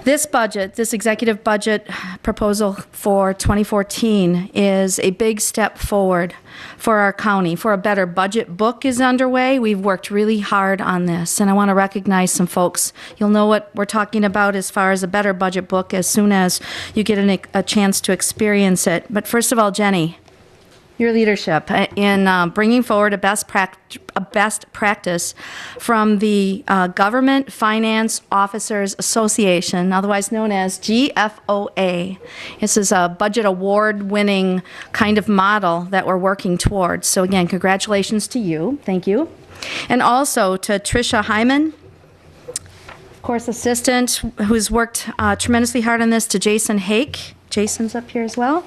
This budget, this executive budget proposal for 2014 is a big step forward for our county. For a better budget book is underway. We've worked really hard on this, and I want to recognize some folks. You'll know what we're talking about as far as a better budget book as soon as you get a chance to experience it. But first of all, Jenny, your leadership in bringing forward a best practice from the Government Finance Officers Association, otherwise known as GFOA. This is a budget award-winning kind of model that we're working towards. So again, congratulations to you. Thank you. And also to Tricia Hyman, of course, assistant, who's worked tremendously hard on this, to Jason Hake. Jason's up here as well.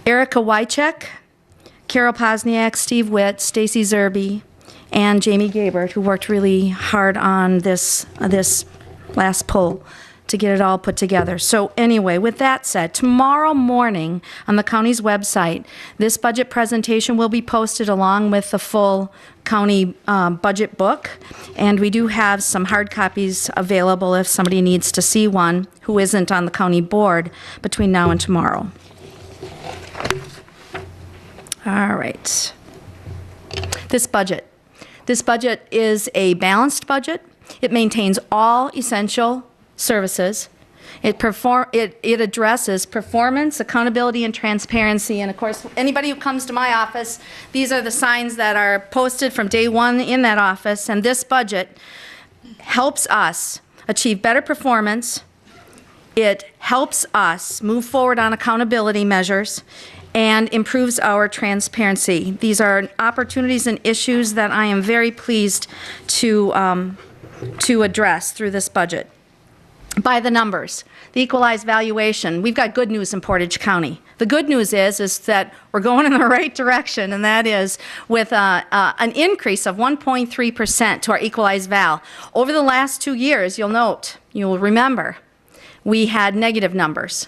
Erica Wycheck, Carol Posniak, Steve Witt, Stacy Zerby, and Jamie Gabert, who worked really hard on this last poll to get it all put together. So anyway, with that said, tomorrow morning on the county's website, this budget presentation will be posted along with the full county budget book, and we do have some hard copies available if somebody needs to see one who isn't on the county board between now and tomorrow. All right. This budget is a balanced budget. It maintains all essential services. It addresses performance, accountability, and transparency. And of course, anybody who comes to my office, these are the signs that are posted from day one in that office. And this budget helps us achieve better performance. It helps us move forward on accountability measures and improves our transparency. These are opportunities and issues that I am very pleased to address through this budget. By the numbers, the equalized valuation, we've got good news in Portage County. The good news is that we're going in the right direction, and that is with an increase of 1.3% to our equalized val. Over the last 2 years, you'll remember, we had negative numbers.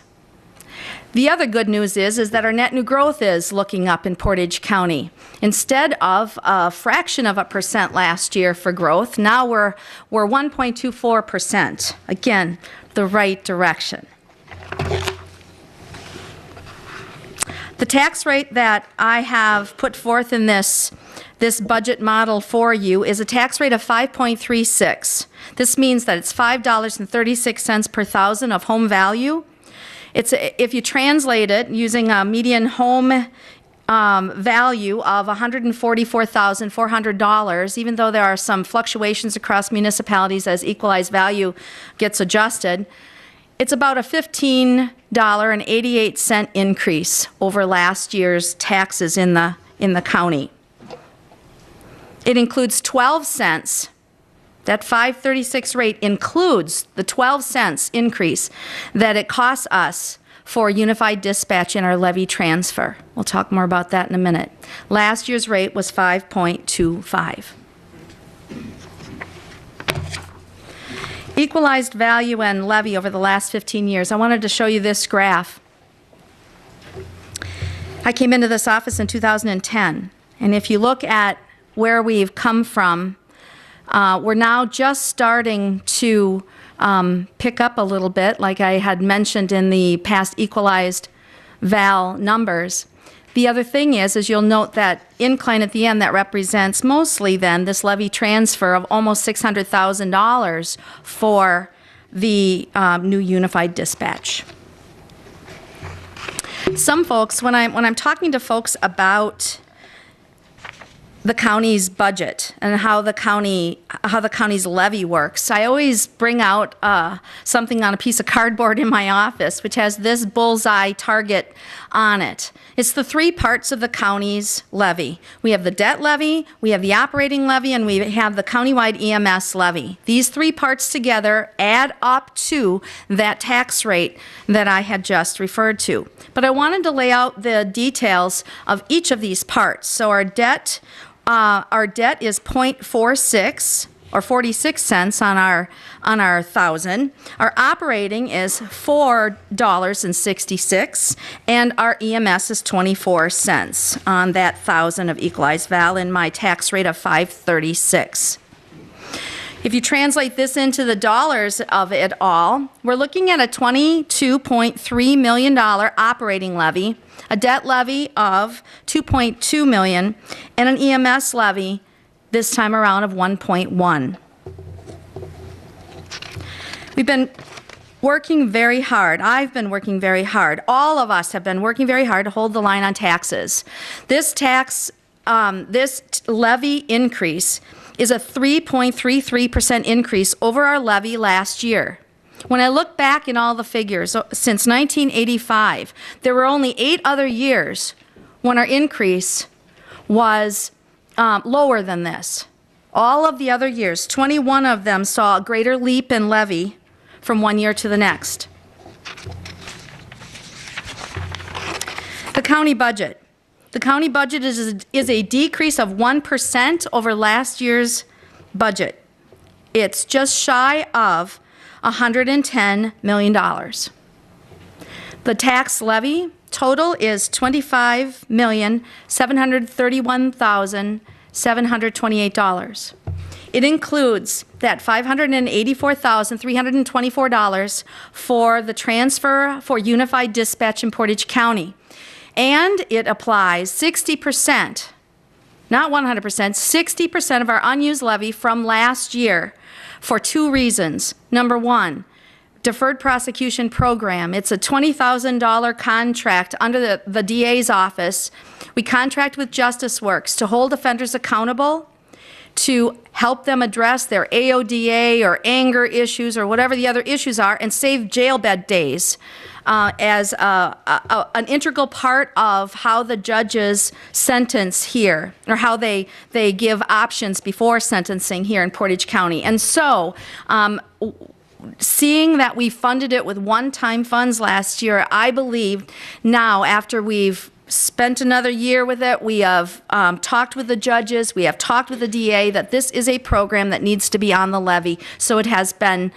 The other good news is that our net new growth is looking up in Portage County. Instead of a fraction of a percent last year for growth, now we're 1.24%. Again, the right direction. The tax rate that I have put forth in this budget model for you is a tax rate of 5.36. This means that it's $5.36 per thousand of home value. If you translate it using a median home value of $144,400, even though there are some fluctuations across municipalities as equalized value gets adjusted, it's about a $15.88 increase over last year's taxes in the county. It includes 12 cents. That 536 rate includes the 12 cents increase that it costs us for unified dispatch in our levy transfer. We'll talk more about that in a minute. Last year's rate was 5.25. Equalized value and levy over the last 15 years. I wanted to show you this graph. I came into this office in 2010, and if you look at where we've come from, we're now just starting to pick up a little bit, like I had mentioned in the past equalized val numbers. The other thing is you'll note that incline at the end that represents mostly then this levy transfer of almost $600,000 for the new unified dispatch. Some folks, when I'm talking to folks about the county's budget and how the county's levy works, I always bring out something on a piece of cardboard in my office which has this bullseye target on it. It's the three parts of the county's levy. We have the debt levy, we have the operating levy, and we have the countywide EMS levy. These three parts together add up to that tax rate that I had just referred to. But I wanted to lay out the details of each of these parts. So our debt is 0.46 or 46 cents on our thousand. Our operating is $4.66, and our EMS is 24 cents on that thousand of equalized val in my tax rate of 536. If you translate this into the dollars of it all, we're looking at a $22.3 million operating levy, a debt levy of $2.2 million, and an EMS levy this time around of $1.1. We've been working very hard. I've been working very hard. All of us have been working very hard to hold the line on taxes. This levy increase is a 3.33% increase over our levy last year. When I look back in all the figures since 1985, there were only 8 other years when our increase was lower than this. All of the other years, 21 of them saw a greater leap in levy from one year to the next. The county budget. The county budget is a decrease of 1% over last year's budget. It's just shy of $110 million. The tax levy total is $25,731,728. It includes that $584,324 for the transfer for unified dispatch in Portage County. And it applies 60%, not 100%, 60% of our unused levy from last year for 2 reasons. Number 1, deferred prosecution program. It's a $20,000 contract under the DA's office. We contract with Justice Works to hold offenders accountable, to help them address their AODA or anger issues or whatever the other issues are, and save jail bed days as an integral part of how the judges sentence here, or how they give options before sentencing here in Portage County. And so, seeing that we funded it with one-time funds last year, I believe now, after we've spent another year with it, we have talked with the judges, we have talked with the DA, that this is a program that needs to be on the levy. So it has been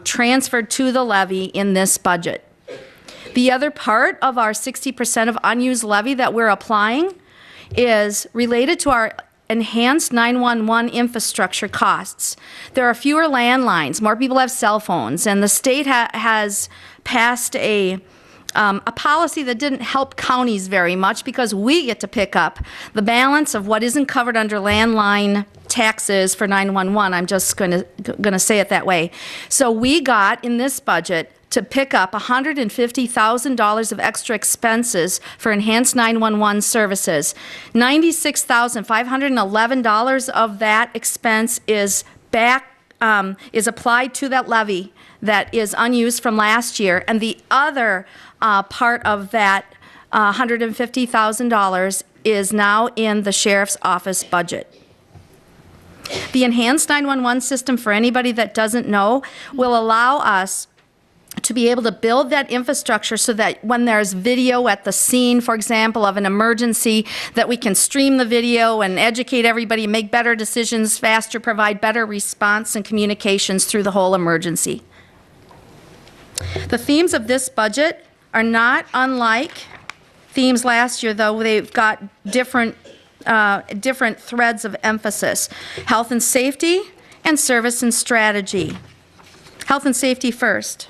transferred to the levy in this budget. The other part of our 60% of unused levy that we're applying is related to our enhanced 911 infrastructure costs. There are fewer landlines, more people have cell phones, and the state has passed a policy that didn't help counties very much, because we get to pick up the balance of what isn't covered under landline taxes for 911. I'm just going to say it that way. So we got in this budget to pick up $150,000 of extra expenses for enhanced 911 services. $96,511 of that expense is applied to that levy that is unused from last year, and the other part of that $150,000 is now in the sheriff's office budget. The enhanced 911 system, for anybody that doesn't know, will allow us to be able to build that infrastructure so that when there's video at the scene, for example, of an emergency, that we can stream the video and educate everybody, make better decisions faster, provide better response and communications through the whole emergency. The themes of this budget are not unlike themes last year, though they've got different threads of emphasis. Health and safety and service and strategy. Health and safety first.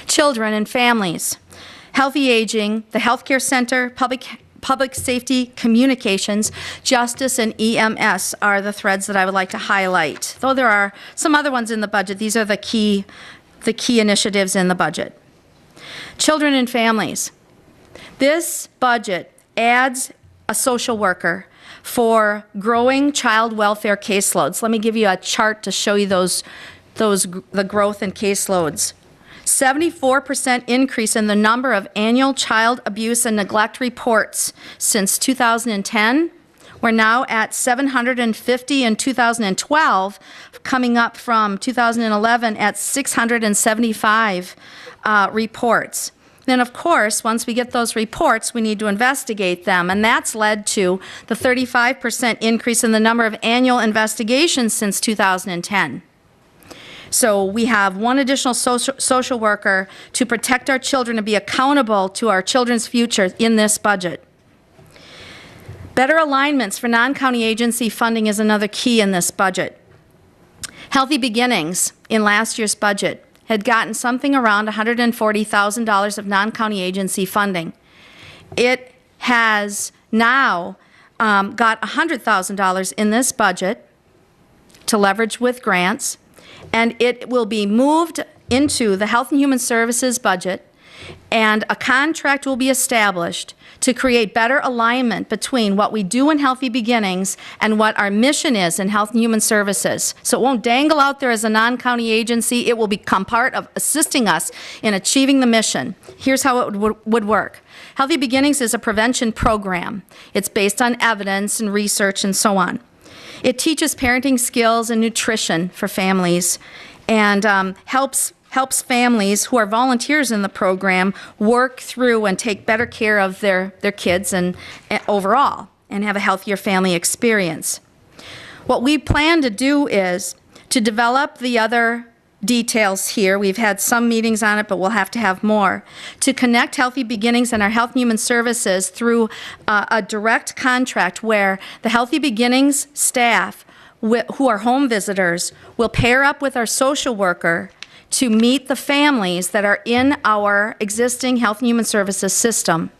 Children and families. Healthy aging, the healthcare center, public safety, communications, justice, and EMS are the threads that I would like to highlight. Though there are some other ones in the budget, these are the key initiatives in the budget. Children and families. This budget adds a social worker for growing child welfare caseloads. Let me give you a chart to show you the growth in caseloads. 74% increase in the number of annual child abuse and neglect reports since 2010. We're now at 750 in 2012, coming up from 2011 at 675 reports. Then, of course, once we get those reports, we need to investigate them, and that's led to the 35% increase in the number of annual investigations since 2010. So we have one additional social worker to protect our children and be accountable to our children's future in this budget. Better alignments for non-county agency funding is another key in this budget. Healthy Beginnings in last year's budget had gotten something around $140,000 of non-county agency funding. It has now got $100,000 in this budget to leverage with grants, and it will be moved into the Health and Human Services budget, and a contract will be established to create better alignment between what we do in Healthy Beginnings and what our mission is in Health and Human Services. So it won't dangle out there as a non-county agency. It will become part of assisting us in achieving the mission. Here's how it would work. Healthy Beginnings is a prevention program. It's based on evidence and research and so on. It teaches parenting skills and nutrition for families, and helps families who are volunteers in the program work through and take better care of their kids and overall, and have a healthier family experience. What we plan to do is to develop the other details here. We've had some meetings on it, but we'll have to have more. To connect Healthy Beginnings and our Health and Human Services through a direct contract where the Healthy Beginnings staff who are home visitors will pair up with our social worker to meet the families that are in our existing Health and Human Services system.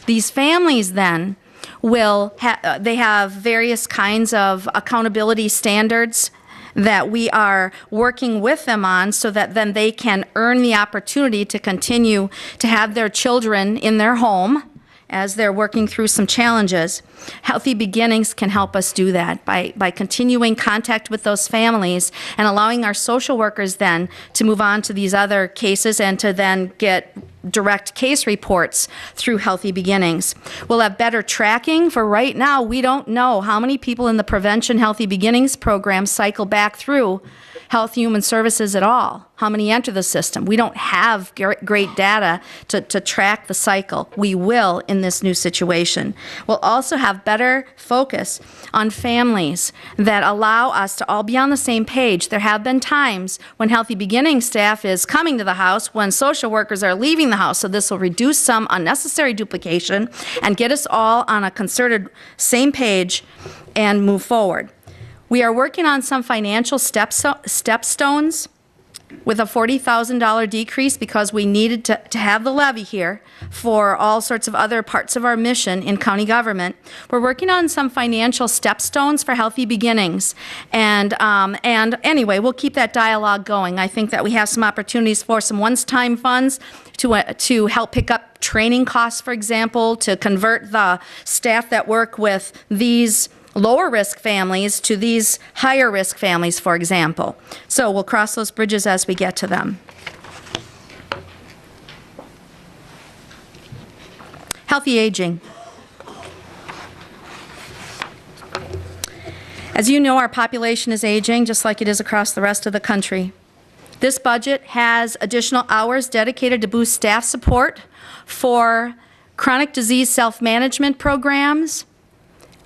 These families then will they have various kinds of accountability standards that we are working with them on, so that then they can earn the opportunity to continue to have their children in their home as they're working through some challenges. Healthy Beginnings can help us do that by continuing contact with those families and allowing our social workers then to move on to these other cases and to then get direct case reports through Healthy Beginnings. We'll have better tracking. For right now, we don't know how many people in the Prevention Healthy Beginnings program cycle back through Health and Human Services at all. How many enter the system? We don't have great data to track the cycle. We will in this new situation. We'll also have better focus on families that allow us to all be on the same page. There have been times when Healthy Beginnings staff is coming to the house when social workers are leaving the house, so this will reduce some unnecessary duplication and get us all on a concerted same page and move forward. We are working on some financial stepstones with a $40,000 decrease because we needed to have the levy here for all sorts of other parts of our mission in county government. We're working on some financial stepstones for Healthy Beginnings, and anyway, we'll keep that dialogue going. I think that we have some opportunities for some one-time funds to help pick up training costs, for example, to convert the staff that work with these lower risk families to these higher risk families, for example. So we'll cross those bridges as we get to them. Healthy aging. As you know, our population is aging just like it is across the rest of the country. This budget has additional hours dedicated to boost staff support for chronic disease self-management programs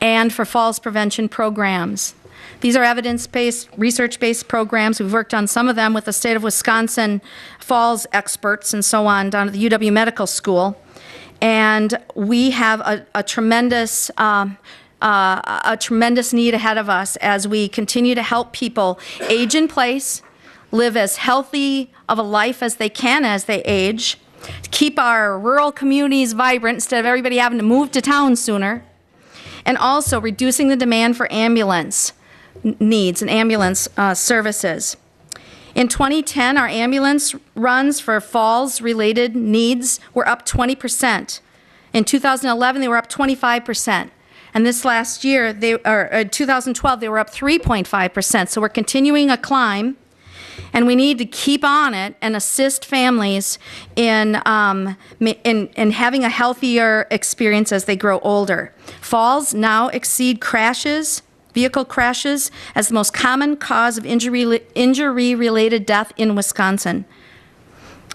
and for falls prevention programs. These are evidence-based, research-based programs. We've worked on some of them with the state of Wisconsin falls experts and so on down at the UW Medical School. And we have a tremendous need ahead of us as we continue to help people age in place, live as healthy of a life as they can as they age, keep our rural communities vibrant instead of everybody having to move to town sooner, and also reducing the demand for ambulance needs and ambulance services. In 2010, our ambulance runs for falls-related needs were up 20%. In 2011, they were up 25%. And this last year, in 2012, they were up 3.5%. So we're continuing a climb, and we need to keep on it and assist families in having a healthier experience as they grow older. Falls now exceed vehicle crashes, as the most common cause of injury-related death in Wisconsin.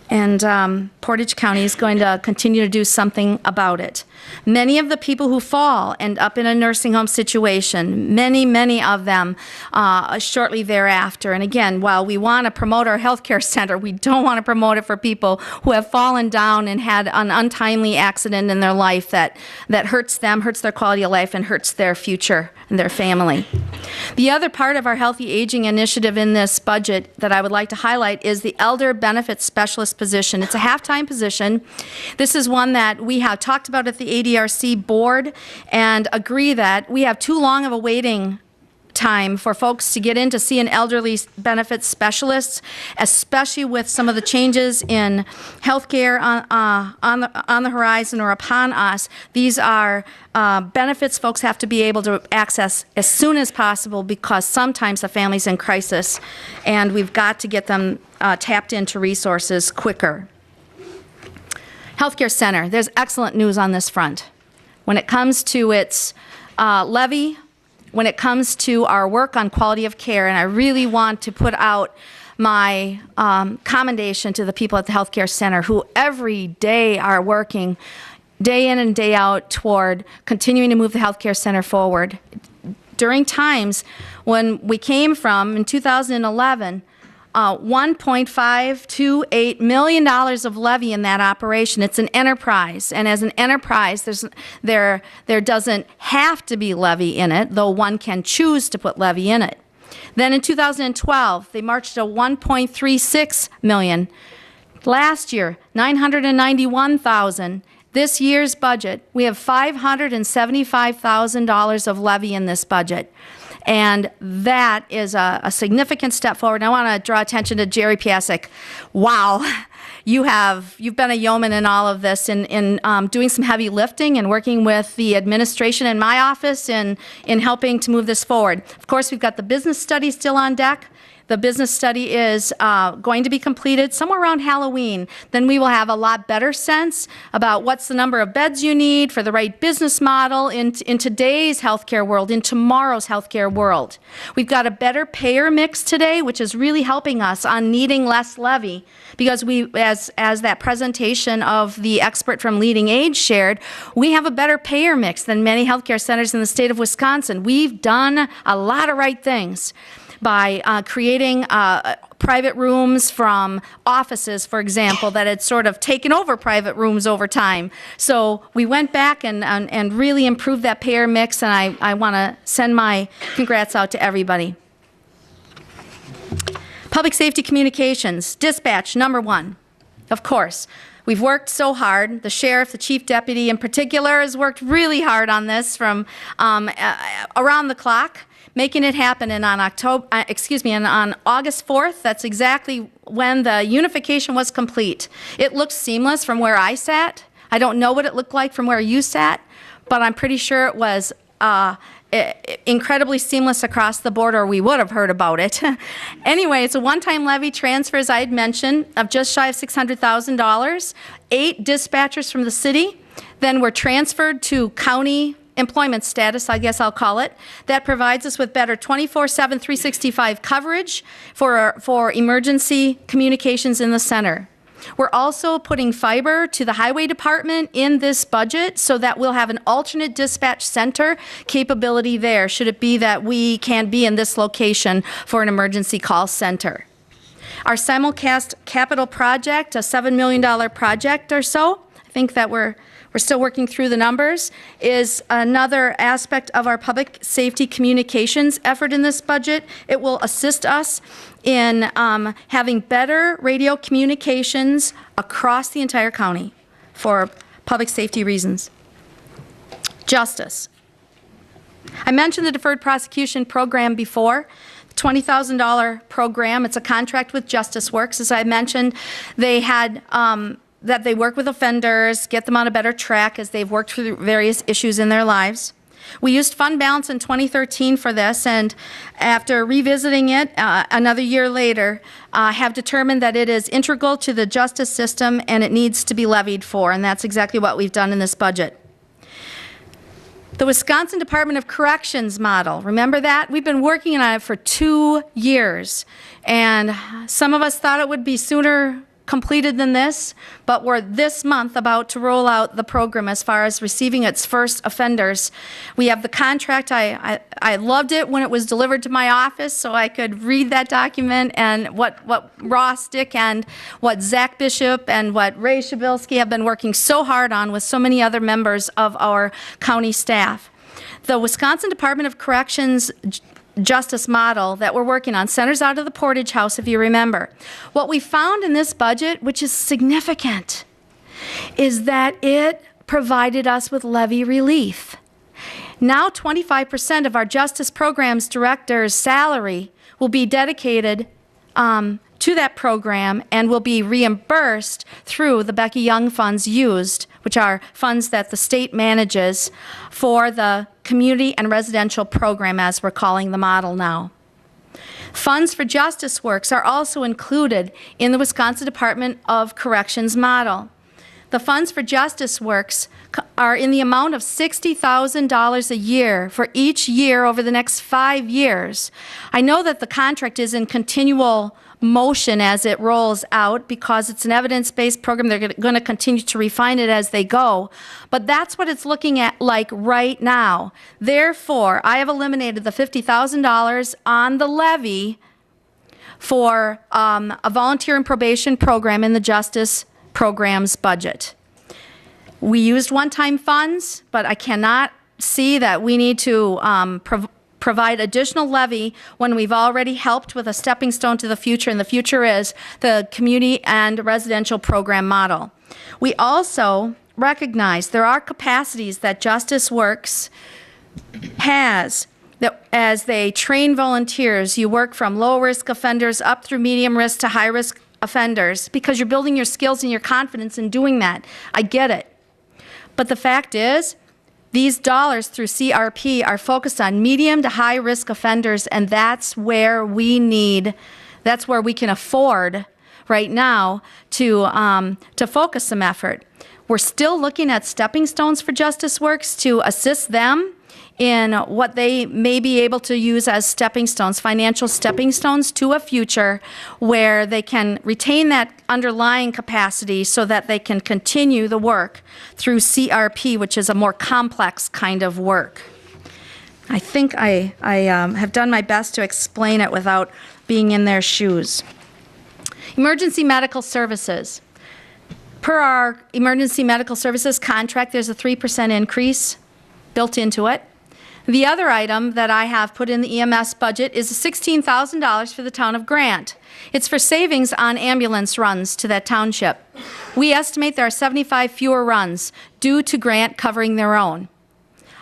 And Portage County is going to continue to do something about it. Many of the people who fall end up in a nursing home situation, many of them shortly thereafter. And again, while we want to promote our healthcare center, we don't want to promote it for people who have fallen down and had an untimely accident in their life that hurts them, hurts their quality of life, and hurts their future and their family. The other part of our Healthy Aging initiative in this budget that I would like to highlight is the Elder Benefits Specialist position. It's a half-time position. This is one that we have talked about at the ADRC board and agree that we have too long of a waiting time for folks to get in to see an elderly benefits specialist, especially with some of the changes in healthcare on the horizon or upon us. These are benefits folks have to be able to access as soon as possible because sometimes the family's in crisis and we've got to get them tapped into resources quicker. Healthcare center, there's excellent news on this front. When it comes to its levy, when it comes to our work on quality of care, and I really want to put out my commendation to the people at the healthcare center who every day are working day in and day out toward continuing to move the healthcare center forward. During times when we came from, in 2011, $1.528 million of levy in that operation. It's an enterprise, and as an enterprise, there doesn't have to be levy in it, though one can choose to put levy in it. Then in 2012, they marched to $1.36 million. Last year, $991,000. This year's budget, we have $575,000 of levy in this budget. And that is a significant step forward. And I want to draw attention to Jerry Piasek. Wow, you've been a yeoman in all of this, in doing some heavy lifting and working with the administration in my office in helping to move this forward. Of course, we've got the business study still on deck. The business study is going to be completed somewhere around Halloween. Then we will have a lot better sense about what's the number of beds you need for the right business model in today's healthcare world, in tomorrow's healthcare world. We've got a better payer mix today, which is really helping us on needing less levy, because we, as that presentation of the expert from Leading Age shared, we have a better payer mix than many healthcare centers in the state of Wisconsin. We've done a lot of right things by creating private rooms from offices, for example, that had sort of taken over private rooms over time. So we went back and really improved that payer mix, and I want to send my congrats out to everybody. Public safety communications, dispatch, number one. Of course, we've worked so hard. The sheriff, the chief deputy in particular, has worked really hard on this from around the clock, making it happen. And on on August 4th, that's exactly when the unification was complete. It looked seamless from where I sat. I don't know what it looked like from where you sat, but I'm pretty sure it was incredibly seamless across the board, or we would have heard about it. Anyway, it's a one-time levy transfer, as I had mentioned, of just shy of $600,000. 8 dispatchers from the city then were transferred to county employment status, I guess I'll call it. That provides us with better 24/7, 365 coverage for emergency communications in the center. We're also putting fiber to the highway department in this budget so that we'll have an alternate dispatch center capability there, should it be that we can't be in this location for an emergency call center. Our simulcast capital project, a $7 million project or so, I think that we're still working through the numbers, is another aspect of our public safety communications effort in this budget. It will assist us in having better radio communications across the entire county for public safety reasons. Justice. I mentioned the deferred prosecution program before. $20,000 program. It's a contract with Justice Works. As I mentioned, they had that they work with offenders, get them on a better track as they've worked through various issues in their lives. We used fund balance in 2013 for this, and after revisiting it another year later, have determined that it is integral to the justice system and it needs to be levied for, and that's exactly what we've done in this budget. The Wisconsin Department of Corrections model, remember that? We've been working on it for 2 years, and some of us thought it would be sooner completed than this, but we're this month about to roll out the program as far as receiving its first offenders. We have the contract. I loved it when it was delivered to my office so I could read that document, and what Ross Dick and what Zach Bishop and what Ray Shabilsky have been working so hard on with so many other members of our county staff. The Wisconsin Department of Corrections justice model that we're working on centers out of the Portage House, if you remember. What we found in this budget, which is significant, is that it provided us with levy relief. Now 25% of our justice programs director's salary will be dedicated to that program and will be reimbursed through the Becky Young funds used, which are funds that the state manages for the community and residential program, as we're calling the model now. Funds for Justice Works are also included in the Wisconsin Department of Corrections model. The funds for Justice Works are in the amount of $60,000 a year for each year over the next 5 years. I know that the contract is in continual motion as it rolls out because it's an evidence-based program. They're going to continue to refine it as they go. But that's what it's looking at like right now. Therefore, I have eliminated the $50,000 on the levy for a volunteer and probation program in the Justice Program's budget. We used one-time funds, but I cannot see that we need to provide additional levy when we've already helped with a stepping stone to the future, and the future is the community and residential program model. We also recognize there are capacities that Justice Works has that as they train volunteers, you work from low-risk offenders up through medium risk to high-risk offenders because you're building your skills and your confidence in doing that. I get it. But the fact is, these dollars through CRP are focused on medium to high risk offenders, and that's where we can afford right now to focus some effort. We're still looking at stepping stones for Justice Works to assist them in what they may be able to use as stepping stones, financial stepping stones to a future where they can retain that underlying capacity so that they can continue the work through CRP, which is a more complex kind of work. I think I have done my best to explain it without being in their shoes. Emergency medical services. Per our emergency medical services contract, there's a 3% increase built into it. The other item that I have put in the EMS budget is $16,000 for the town of Grant. It's for savings on ambulance runs to that township. We estimate there are 75 fewer runs due to Grant covering their own.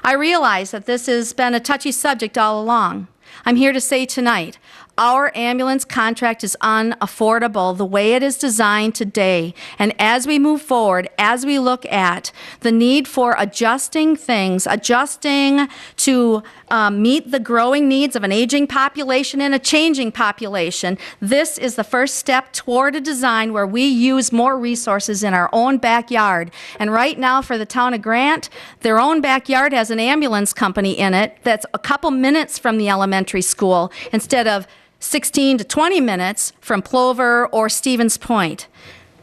I realize that this has been a touchy subject all along. I'm here to say tonight, our ambulance contract is unaffordable the way it is designed today. And as we move forward, as we look at the need for adjusting things, adjusting to meet the growing needs of an aging population and a changing population, this is the first step toward a design where we use more resources in our own backyard. And right now for the town of Grant, their own backyard has an ambulance company in it that's a couple minutes from the elementary school instead of 16 to 20 minutes from Plover or Stevens Point.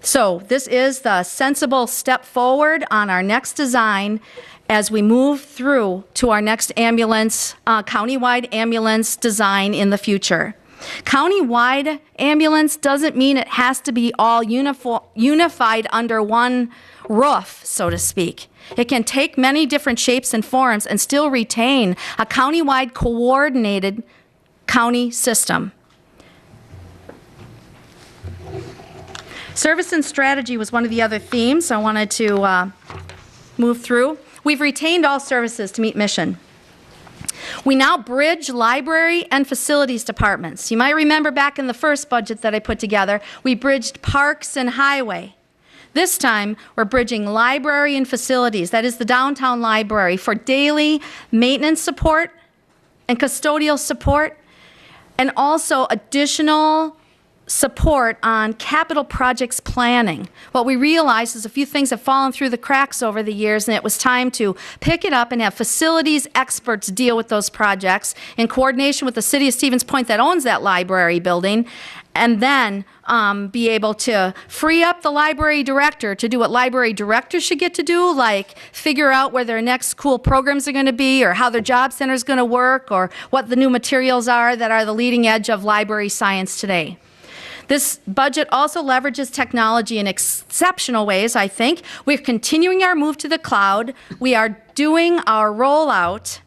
So this is the sensible step forward on our next design as we move through to our next ambulance, countywide ambulance design in the future. Countywide ambulance doesn't mean it has to be all unified under one roof, so to speak. It can take many different shapes and forms and still retain a countywide coordinated county system. Service and strategy was one of the other themes I wanted to move through. We've retained all services to meet mission. We now bridge library and facilities departments. You might remember back in the first budget that I put together, we bridged parks and highway. This time, we're bridging library and facilities, that is the downtown library, for daily maintenance support and custodial support, and also additional support on capital projects planning. What we realized is a few things have fallen through the cracks over the years, and it was time to pick it up and have facilities experts deal with those projects in coordination with the city of Stevens Point that owns that library building, and then be able to free up the library director to do what library directors should get to do, like figure out where their next cool programs are going to be, or how their job center is going to work, or what the new materials are that are the leading edge of library science today. This budget also leverages technology in exceptional ways, I think. We're continuing our move to the cloud. We are doing our rollout.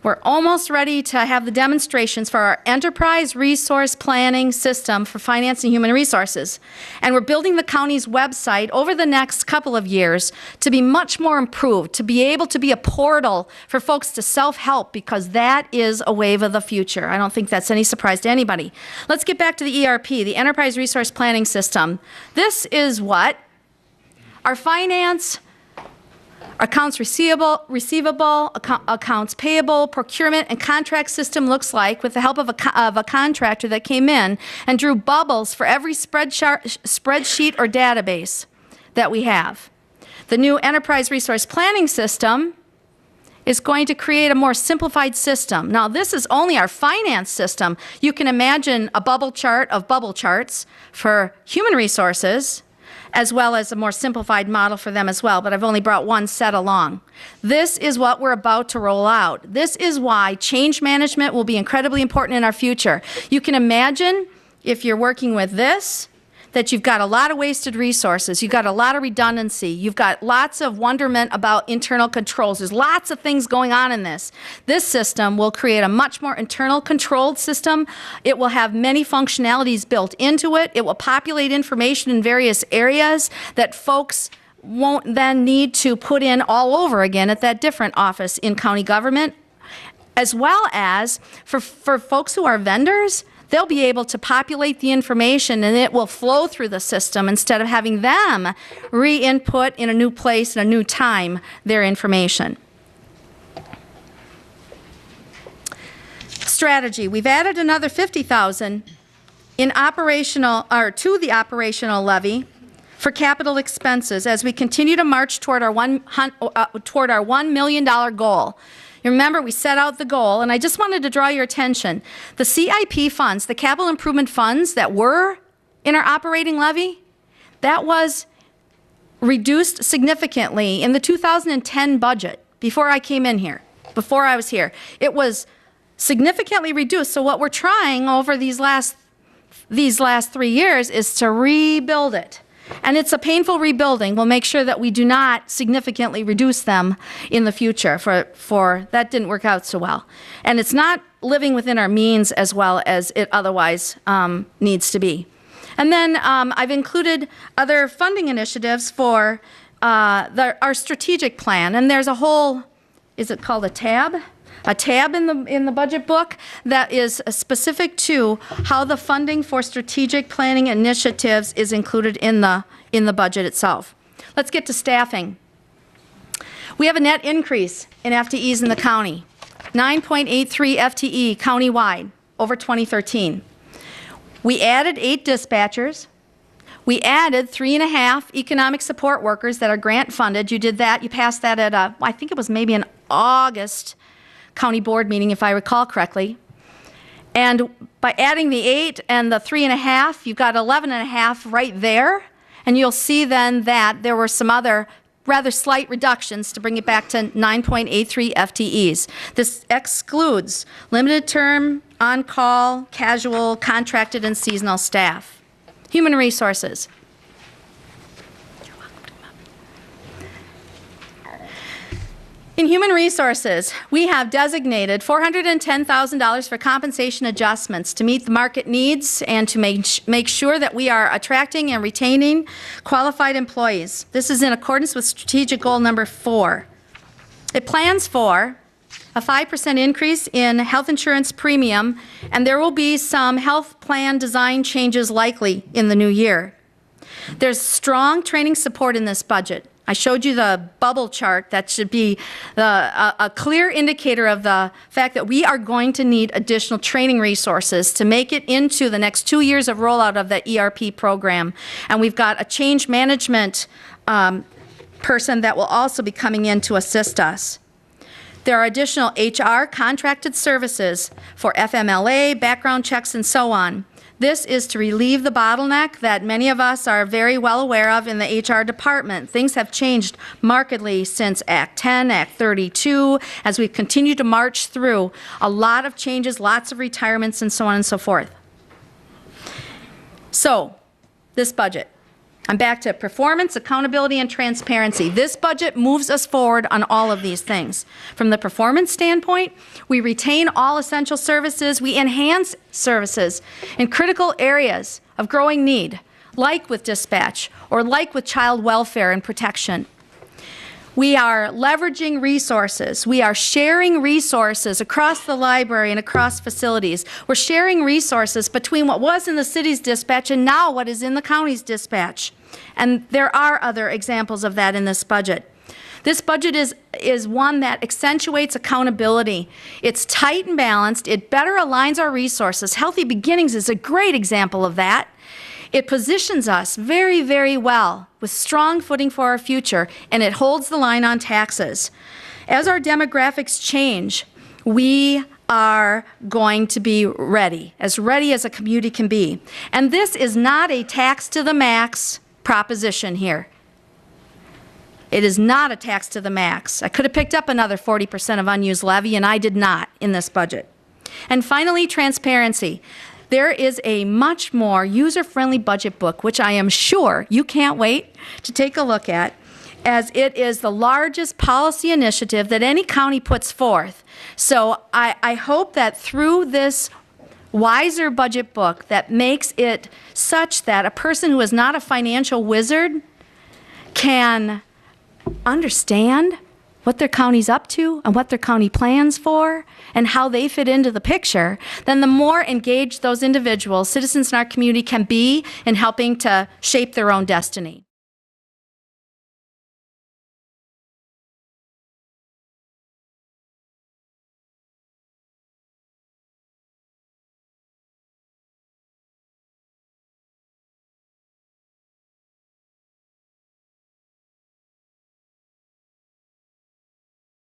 We're almost ready to have the demonstrations for our enterprise resource planning system for finance and human resources. And we're building the county's website over the next couple of years to be much more improved, to be able to be a portal for folks to self-help, because that is a wave of the future. I don't think that's any surprise to anybody. Let's get back to the ERP, the Enterprise Resource Planning System. This is what our finance, accounts receivable, accounts payable, procurement, and contract system looks like, with the help of a contractor that came in and drew bubbles for every spreadsheet or database that we have. The new Enterprise Resource Planning System is going to create a more simplified system. Now, this is only our finance system. You can imagine a bubble chart of bubble charts for human resources, as well as a more simplified model for them as well, but I've only brought one set along. This is what we're about to roll out. This is why change management will be incredibly important in our future. You can imagine, if you're working with this, that you've got a lot of wasted resources, you've got a lot of redundancy, you've got lots of wonderment about internal controls. There's lots of things going on in this. This system will create a much more internal controlled system. It will have many functionalities built into it. It will populate information in various areas that folks won't then need to put in all over again at that different office in county government, as well as for folks who are vendors. They'll be able to populate the information, and it will flow through the system instead of having them re-input in a new place and a new time their information. Strategy. We've added another $50,000 in operational, or to the operational levy for capital expenses as we continue to march toward our $1 million goal. You remember, we set out the goal, and I just wanted to draw your attention. The CIP funds, the capital improvement funds that were in our operating levy, that was reduced significantly in the 2010 budget before I came in here, before I was here. It was significantly reduced. So what we're trying over these last 3 years is to rebuild it. And it's a painful rebuilding. We'll make sure that we do not significantly reduce them in the future, for that didn't work out so well. And it's not living within our means as well as it otherwise needs to be. And then I've included other funding initiatives for our strategic plan. And there's a whole, is it called a tab? A tab in the budget book that is specific to how the funding for strategic planning initiatives is included in the budget itself. Let's get to staffing. We have a net increase in FTEs in the county, 9.83 FTE countywide over 2013. We added 8 dispatchers. We added 3.5 economic support workers that are grant funded. You did that. You passed that at I think it was maybe an August county board meeting, if I recall correctly. And by adding the 8 and the 3.5, you've got 11.5 right there. And you'll see then that there were some other rather slight reductions to bring it back to 9.83 FTEs. This excludes limited term, on-call, casual, contracted, and seasonal staff. Human resources. In human resources, we have designated $410,000 for compensation adjustments to meet the market needs and to make sure that we are attracting and retaining qualified employees. This is in accordance with strategic goal number 4. It plans for a 5% increase in health insurance premium, and there will be some health plan design changes likely in the new year. There's strong training support in this budget. I showed you the bubble chart. That should be a clear indicator of the fact that we are going to need additional training resources to make it into the next 2 years of rollout of the ERP program. And we've got a change management person that will also be coming in to assist us. There are additional HR contracted services for FMLA, background checks, and so on. This is to relieve the bottleneck that many of us are very well aware of in the HR department. Things have changed markedly since Act 10, Act 32, as we continue to march through a lot of changes, lots of retirements, and so on and so forth. So, this budget. I'm back to performance, accountability, and transparency. This budget moves us forward on all of these things. From the performance standpoint, we retain all essential services. We enhance services in critical areas of growing need, like with dispatch or like with child welfare and protection. We are leveraging resources. We are sharing resources across the library and across facilities. We're sharing resources between what was in the city's dispatch and now what is in the county's dispatch. And there are other examples of that in this budget. This budget is one that accentuates accountability. It's tight and balanced. It better aligns our resources. Healthy Beginnings is a great example of that. It positions us very, very well with strong footing for our future, and it holds the line on taxes. As our demographics change, we are going to be ready as a community can be. And this is not a tax to the max proposition here. It is not a tax to the max. I could have picked up another 40% of unused levy, and I did not in this budget. And finally, transparency. There is a much more user-friendly budget book, which I am sure you can't wait to take a look at, as it is the largest policy initiative that any county puts forth. So I hope that through this wiser budget book that makes it such that a person who is not a financial wizard can understand what their county's up to and what their county plans for and how they fit into the picture, then the more engaged those individuals, citizens in our community, can be in helping to shape their own destiny.